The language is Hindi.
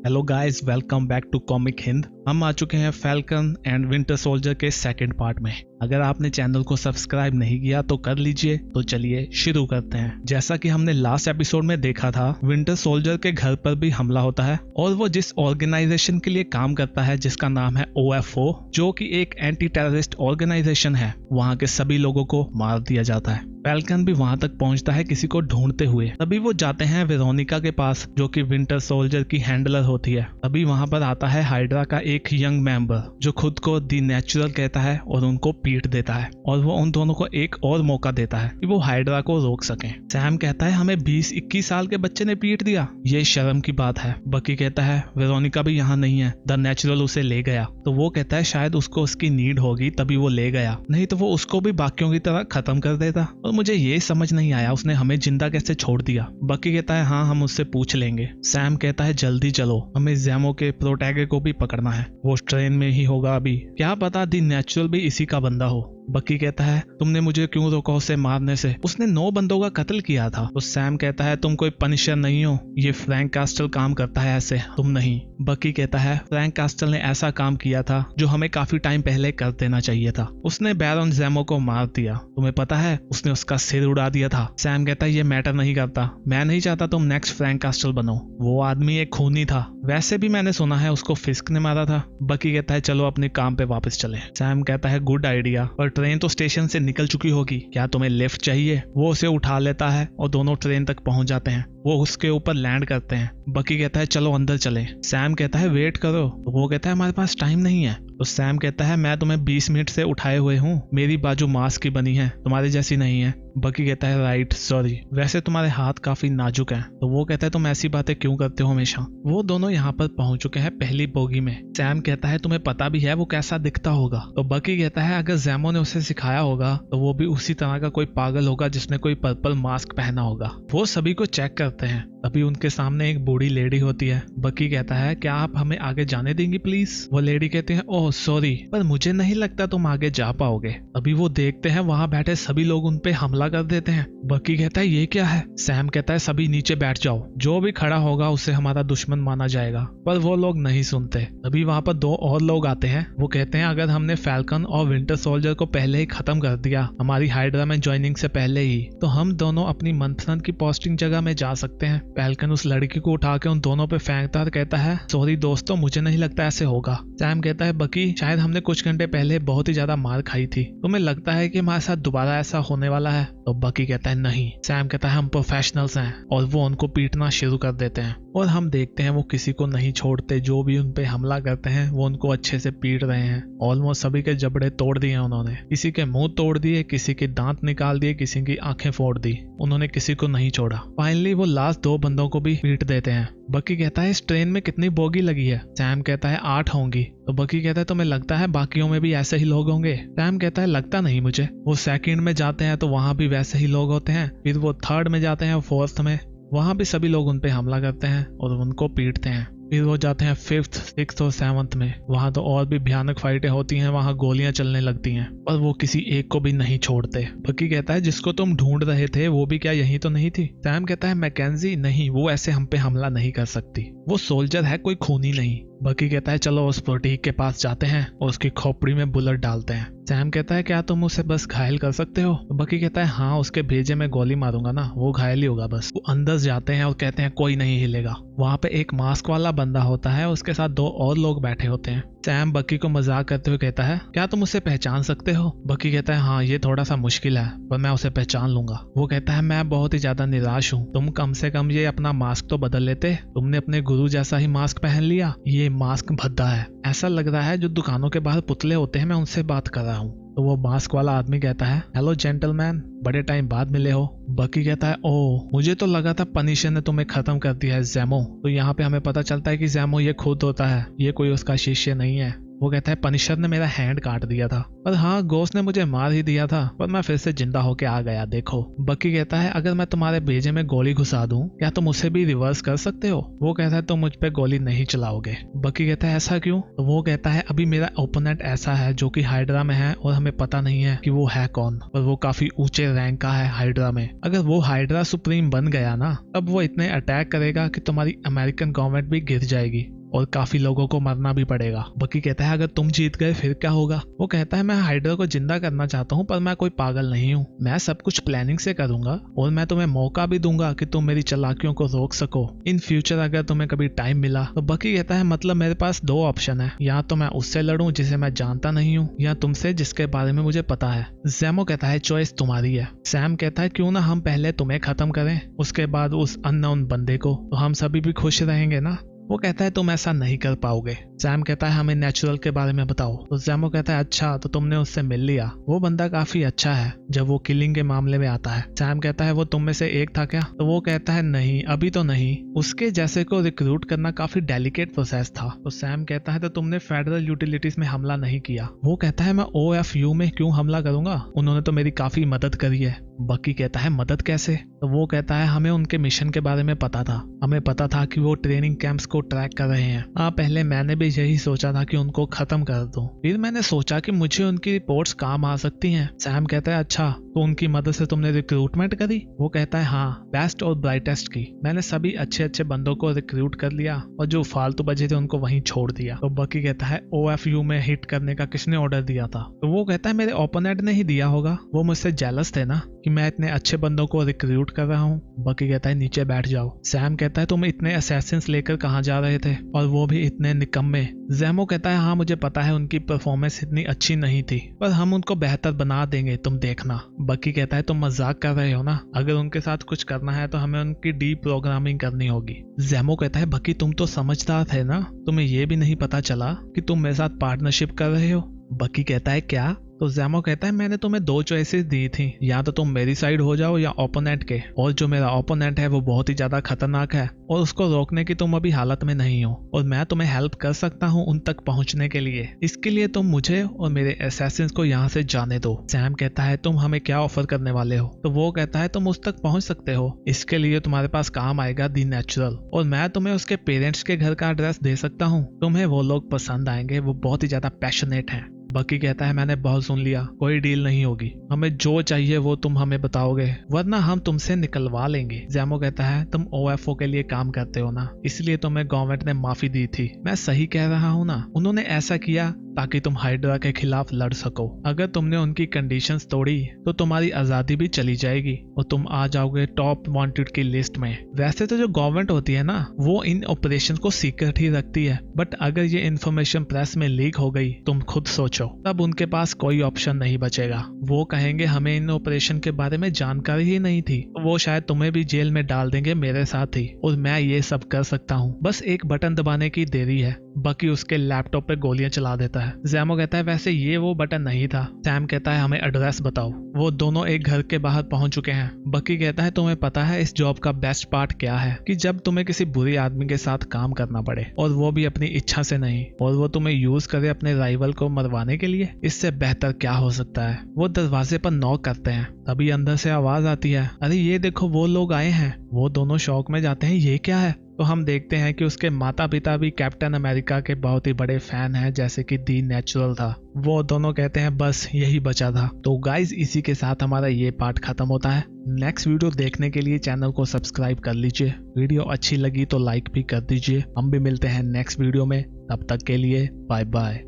Hello guys, welcome back to Comic Hind. हम आ चुके हैं फैल्कन एंड विंटर सोल्जर के सेकंड पार्ट में। अगर आपने चैनल को सब्सक्राइब नहीं किया तो कर लीजिए। तो चलिए शुरू करते हैं। जैसा कि हमने लास्ट एपिसोड में देखा था, विंटर सोल्जर के घर पर भी हमला होता है और वो जिस ऑर्गेनाइजेशन के लिए काम करता है जिसका नाम है OFO, जो कि एक एंटी टेररिस्ट ऑर्गेनाइजेशन है, वहाँ के सभी लोगों को मार दिया जाता है। फैल्कन भी वहां तक पहुंचता है किसी को ढूंढते हुए। तभी वो जाते हैं वेरोनिका के पास, जो कि विंटर सोल्जर की हैंडलर होती है। तभी वहां पर आता है हाइड्रा का एक यंग मेंबर जो खुद को दी नेचुरल कहता है और उनको पीट देता है, और वो उन दोनों को एक और मौका देता है कि वो हाइड्रा को रोक सकें। सैम कहता है हमें 20-21 साल के बच्चे ने पीट दिया, ये शर्म की बात है। बकी कहता है वेरोनिका भी यहाँ नहीं है, द नेचुरल उसे ले गया। तो वो कहता है शायद उसको उसकी नीड होगी तभी वो ले गया, नहीं तो वो उसको भी बाकियों की तरह खत्म कर देता। और मुझे ये समझ नहीं आया उसने हमें जिंदा कैसे छोड़ दिया। बकी कहता है हाँ, हम उससे पूछ लेंगे। सैम कहता है जल्दी चलो, हमें जैमो के प्रोटैगर को भी पकड़ना है, वो ट्रेन में ही होगा अभी, क्या पता दी नेचुरल भी इसी का बंदा हो। बकी कहता है तुमने मुझे क्यों रोका उसे मारने से, उसने 9 बंदों का कत्ल किया था। तो सैम कहता है तुम कोई पनिशर नहीं हो, ये फ्रैंक कास्टल काम करता है ऐसे, तुम नहीं। बकी कहता है फ्रैंक कास्टल ने ऐसा काम किया था जो हमें काफी टाइम पहले कर देना चाहिए था, उसने बैरन जैमो को मार दिया, तुम्हें पता है उसने उसका सिर उड़ा दिया था। सैम कहता है ये मैटर नहीं करता, मैं नहीं चाहता तुम नेक्स्ट फ्रैंक कास्टल बनो, वो आदमी एक खूनी था, वैसे भी मैंने सुना है उसको फिस्क ने मारा था। बकी कहता है चलो अपने काम पे वापस चले। सैम कहता है गुड आइडिया, पर ट्रेन तो स्टेशन से निकल चुकी होगी, क्या तुम्हें लिफ्ट चाहिए। वो उसे उठा लेता है और दोनों ट्रेन तक पहुंच जाते हैं। वो उसके ऊपर लैंड करते हैं। बकी कहता है चलो अंदर चले। सैम कहता है वेट करो। वो कहता है हमारे पास टाइम नहीं है। तो सैम कहता है मैं तुम्हें 20 मिनट से उठाए हुए हूँ, मेरी बाजू मांस की बनी है, तुम्हारी जैसी नहीं है। बकी कहता है राइट सॉरी, वैसे तुम्हारे हाथ काफी नाजुक हैं। तो वो कहता है तुम ऐसी बातें क्यों करते हो हमेशा। वो दोनों यहाँ पर पहुंच चुके हैं पहली बोगी में। सैम कहता है तुम्हें पता भी है वो कैसा दिखता होगा। तो बकी कहता है अगर जैमो ने उसे सिखाया होगा तो वो भी उसी तरह का कोई पागल होगा जिसने कोई पर्पल मास्क पहना होगा। वो सभी को चेक करते हैं, तभी उनके सामने एक बूढ़ी लेडी होती है। बकी कहता है क्या आप हमें आगे जाने देंगी प्लीज। वो लेडी कहती है ओह सॉरी, पर मुझे नहीं लगता तुम आगे जा पाओगे। अभी वो देखते हैं वहां बैठे सभी लोग उन पे हमला कर देते हैं। बकी कहता है ये क्या है। सैम कहता है सभी नीचे बैठ जाओ, जो भी खड़ा होगा उसे हमारा दुश्मन माना जाएगा। पर वो लोग नहीं सुनते। अभी वहां पर 2 और लोग आते हैं। वो कहते हैं अगर हमने फैल्कन और विंटर सोल्जर को पहले ही खत्म कर दिया हमारी हाइड्रा में ज्वाइनिंग से पहले ही, तो हम दोनों अपनी मंथन की पोस्टिंग जगह में जा सकते हैं। फैल्कन उस लड़की को उठा के उन दोनों पे फेंकता है, कहता है सॉरी दोस्तों, मुझे नहीं लगता ऐसे होगा। सैम कहता है बकी शायद हमने कुछ घंटे पहले बहुत ही ज्यादा मार खाई थी, तुम्हें लगता है कि हमारे साथ दोबारा ऐसा होने वाला है। तो बकी कहता है नहीं। सैम कहता है हम प्रोफेशनल्स हैं, और वो उनको पीटना शुरू कर देते हैं। और हम देखते हैं वो किसी को नहीं छोड़ते, जो भी उन पे हमला करते हैं वो उनको अच्छे से पीट रहे हैं। ऑलमोस्ट सभी के जबड़े तोड़ दिए उन्होंने, किसी के मुंह तोड़ दिए, किसी के दांत निकाल दिए, किसी की आंखें फोड़ दी, उन्होंने किसी को नहीं छोड़ा। फाइनली वो लास्ट 2 बंदों को भी पीट देते हैं। बकी कहता है इस ट्रेन में कितनी बोगी लगी है। सैम कहता है 8 होंगी। तो बकी कहता है तुम्हें लगता है बाकियों में भी ऐसे ही लोग होंगे। सैम कहता है लगता नहीं मुझे। वो सेकंड में जाते हैं तो वहां भी वैसे ही लोग होते हैं। फिर वो थर्ड में जाते हैं, 4th में, वहां भी सभी लोग उन पे हमला करते हैं और उनको पीटते हैं। फिर वो जाते हैं 5th, 6th और 7th में, वहां तो और भी भयानक फाइटें होती हैं, वहां गोलियां चलने लगती हैं, पर वो किसी एक को भी नहीं छोड़ते। बकी कहता है जिसको तुम ढूंढ रहे थे वो भी क्या यही तो नहीं थी। सैम कहता है मैकेंजी नहीं, वो ऐसे हम पे हमला नहीं कर सकती, वो सोल्जर है, कोई खूनी नहीं। बकी कहता है चलो उस प्रोटीक के पास जाते हैं और उसकी खोपड़ी में बुलेट डालते हैं। सैम कहता है क्या तुम उसे बस घायल कर सकते हो। तो बकी कहता है हाँ, उसके भेजे में गोली मारूंगा ना, वो घायल ही होगा बस। वो अंदर जाते हैं और कहते हैं कोई नहीं हिलेगा। वहां पे एक मास्क वाला बंदा होता है, उसके साथ 2 और लोग बैठे होते हैं। सैम बकी को मजाक करते हुए कहता है क्या तुम उसे पहचान सकते हो। बकी कहता है हाँ, ये थोड़ा सा मुश्किल है, पर मैं उसे पहचान लूंगा। वो कहता है मैं बहुत ही ज्यादा निराश हूँ, तुम कम से कम ये अपना मास्क तो बदल लेते, तुमने अपने गुरु जैसा ही मास्क पहन लिया, ये मास्क भद्दा है, ऐसा लग रहा है जो दुकानों के बाहर पुतले होते हैं मैं उनसे बात कर रहा हूँ। तो वो मास्क वाला आदमी कहता है हेलो जेंटलमैन, बड़े टाइम बाद मिले हो। बकी कहता है ओह, मुझे तो लगा था पनिशर ने तुम्हें खत्म कर दिया है जैमो। तो यहाँ पे हमें पता चलता है कि जैमो ये खुद होता है, ये कोई उसका शिष्य नहीं है। वो कहता है पनिशर ने मेरा हैंड काट दिया था, पर हाँ गोस्ट ने मुझे मार ही दिया था, पर मैं फिर से जिंदा होके आ गया देखो। बकी कहता है अगर मैं तुम्हारे भेजे में गोली घुसा दूं, क्या तुम उसे भी रिवर्स कर सकते हो। वो कहता है तुम मुझ पे गोली नहीं चलाओगे। बकी कहता है ऐसा क्यों। तो वो कहता है अभी मेरा ओपोनेंट ऐसा है जो कि हाइड्रा में है और हमें पता नहीं है कि वो है कौन, पर वो काफी ऊंचे रैंक का है हाइड्रा में। अगर वो हाइड्रा सुप्रीम बन गया ना, तब वो इतने अटैक करेगा कि तुम्हारी अमेरिकन गवर्नमेंट भी गिर जाएगी। और काफी लोगों को मरना भी पड़ेगा। बकी कहता है अगर तुम जीत गए फिर क्या होगा? वो कहता है मैं हाइड्रा को जिंदा करना चाहता हूँ, पर मैं कोई पागल नहीं हूँ। मैं सब कुछ प्लानिंग से करूंगा और मैं तुम्हें मौका भी दूंगा कि तुम मेरी चालाकियों को रोक सको इन फ्यूचर अगर तुम्हें कभी टाइम मिला। तो बकी कहता है मतलब मेरे पास दो ऑप्शन है, या तो मैं उससे लड़ूं जिसे मैं जानता नहीं हूँ, या तुमसे जिसके बारे में मुझे पता है। जैमो कहता है चॉइस तुम्हारी है। सैम कहता है क्यों ना हम पहले तुम्हें खत्म करें, उसके बाद उस अननोन बंदे को, तो हम सभी भी खुश रहेंगे ना। वो कहता है तुम ऐसा नहीं कर पाओगे। सैम कहता है हमें नेचुरल के बारे में बताओ। तो जैमो कहता है अच्छा तो तुमने उससे मिल लिया, वो बंदा काफी अच्छा है जब वो किलिंग के मामले में आता है। सैम कहता है वो तुम में से एक था क्या? तो वो कहता है नहीं अभी तो नहीं, उसके जैसे को रिक्रूट करना काफी डेलिकेट प्रोसेस था। तो सैम कहता है तो तुमने फेडरल यूटिलिटीज में हमला नहीं किया। वो कहता है मैं OFU में क्यों हमला करूंगा, उन्होंने तो मेरी काफी मदद करी है। बकी कहता है मदद कैसे? तो वो कहता है हमें उनके मिशन के बारे में पता था, हमें पता था कि वो ट्रेनिंग कैंप्स को ट्रैक कर रहे हैं। पहले मैंने भी यही सोचा था कि उनको खत्म कर दूं, फिर मैंने सोचा कि मुझे उनकी रिपोर्ट्स काम आ सकती हैं। सैम कहता है अच्छा तो उनकी मदद से तुमने रिक्रूटमेंट करी? वो कहता है हाँ बेस्ट और ब्राइटेस्ट की, मैंने सभी अच्छे अच्छे बंदों को रिक्रूट कर लिया और जो फालतू बचे थे उनको वहीं छोड़ दिया। तो बकी कहता है OFU में हिट करने का किसने ऑर्डर दिया था? तो वो कहता है मेरे ओपोनेंट ने ही दिया होगा, वो मुझसे जेलस थे ना कि मैं इतने अच्छे बंदों को रिक्रूट कर रहा हूँ। बकी कहता है नीचे बैठ जाओ। सैम कहता है तुम इतने असैसिन्स लेकर कहाँ जा रहे थे, और वो भी इतने निकम्मे। जैमो कहता है हाँ मुझे पता है उनकी परफॉर्मेंस इतनी अच्छी नहीं थी, पर हम उनको बेहतर बना देंगे, तुम देखना। बकी कहता है तुम मजाक कर रहे हो ना, अगर उनके साथ कुछ करना है तो हमें उनकी डी प्रोग्रामिंग करनी होगी। जैमो कहता है बकी तुम तो समझदार थे ना, तुम्हें ये भी नहीं पता चला कि तुम मेरे साथ पार्टनरशिप कर रहे हो? बकी कहता है क्या? तो जैमो कहता है मैंने तुम्हें दो चॉइसेस दी थी, या तो तुम मेरी साइड हो जाओ या ओपोनेंट के, और जो मेरा ओपोनेंट है वो बहुत ही ज्यादा खतरनाक है और उसको रोकने की तुम अभी हालत में नहीं हो, और मैं तुम्हें हेल्प कर सकता हूँ उन तक पहुँचने के लिए। इसके लिए तुम मुझे और मेरे असैसिन्स को यहाँ से जाने दो। सैम कहता है तुम हमें क्या ऑफर करने वाले हो? तो वो कहता है तुम उस तक पहुँच सकते हो, इसके लिए तुम्हारे पास काम आएगा दी नेचुरल, और मैं तुम्हें उसके पेरेंट्स के घर का एड्रेस दे सकता हूँ, तुम्हें वो लोग पसंद आएंगे, वो बहुत ही ज्यादा पैशनेट है। बकी कहता है मैंने बहुत सुन लिया, कोई डील नहीं होगी, हमें जो चाहिए वो तुम हमें बताओगे वरना हम तुमसे निकलवा लेंगे। जैमो कहता है तुम OFO के लिए काम करते हो ना, इसलिए तुम्हें गवर्नमेंट ने माफी दी थी, मैं सही कह रहा हूँ ना? उन्होंने ऐसा किया ताकि तुम हाइड्रा के खिलाफ लड़ सको। अगर तुमने उनकी कंडीशंस तोड़ी तो तुम्हारी आजादी भी चली जाएगी और तुम आ जाओगे टॉप वांटेड की लिस्ट में। वैसे तो जो गवर्नमेंट होती है ना वो इन ऑपरेशन को सीक्रेट ही रखती है, बट अगर ये इन्फॉर्मेशन प्रेस में लीक हो गई, तुम खुद सोचो, तब उनके पास कोई ऑप्शन नहीं बचेगा। वो कहेंगे हमें इन ऑपरेशन के बारे में जानकारी ही नहीं थी, वो शायद तुम्हें भी जेल में डाल देंगे मेरे साथ ही, और मैं ये सब कर सकता हूँ, बस एक बटन दबाने की देरी है। बकी उसके लैपटॉप पे गोलियां चला देता है। जैमो कहता है वैसे ये वो बटन नहीं था। सैम कहता है हमें एड्रेस बताओ। वो दोनों एक घर के बाहर पहुंच चुके हैं। बकी कहता है तुम्हें पता है इस जॉब का बेस्ट पार्ट क्या है, कि जब तुम्हें किसी बुरे आदमी के साथ काम करना पड़े और वो भी अपनी इच्छा से नहीं, और वो तुम्हें यूज करे अपने राइवल को मरवाने के लिए, इससे बेहतर क्या हो सकता है। वो दरवाजे पर नॉक करते हैं, तभी अंदर से आवाज आती है, अरे ये देखो वो लोग आए हैं। वो दोनों शौक में जाते हैं, ये क्या है? तो हम देखते हैं कि उसके माता पिता भी कैप्टन अमेरिका के बहुत ही बड़े फैन हैं, जैसे कि दी नेचुरल था। वो दोनों कहते हैं बस यही बचा था। तो गाइज इसी के साथ हमारा ये पार्ट खत्म होता है। नेक्स्ट वीडियो देखने के लिए चैनल को सब्सक्राइब कर लीजिए, वीडियो अच्छी लगी तो लाइक भी कर दीजिए। हम भी मिलते हैं नेक्स्ट वीडियो में, तब तक के लिए बाय बाय।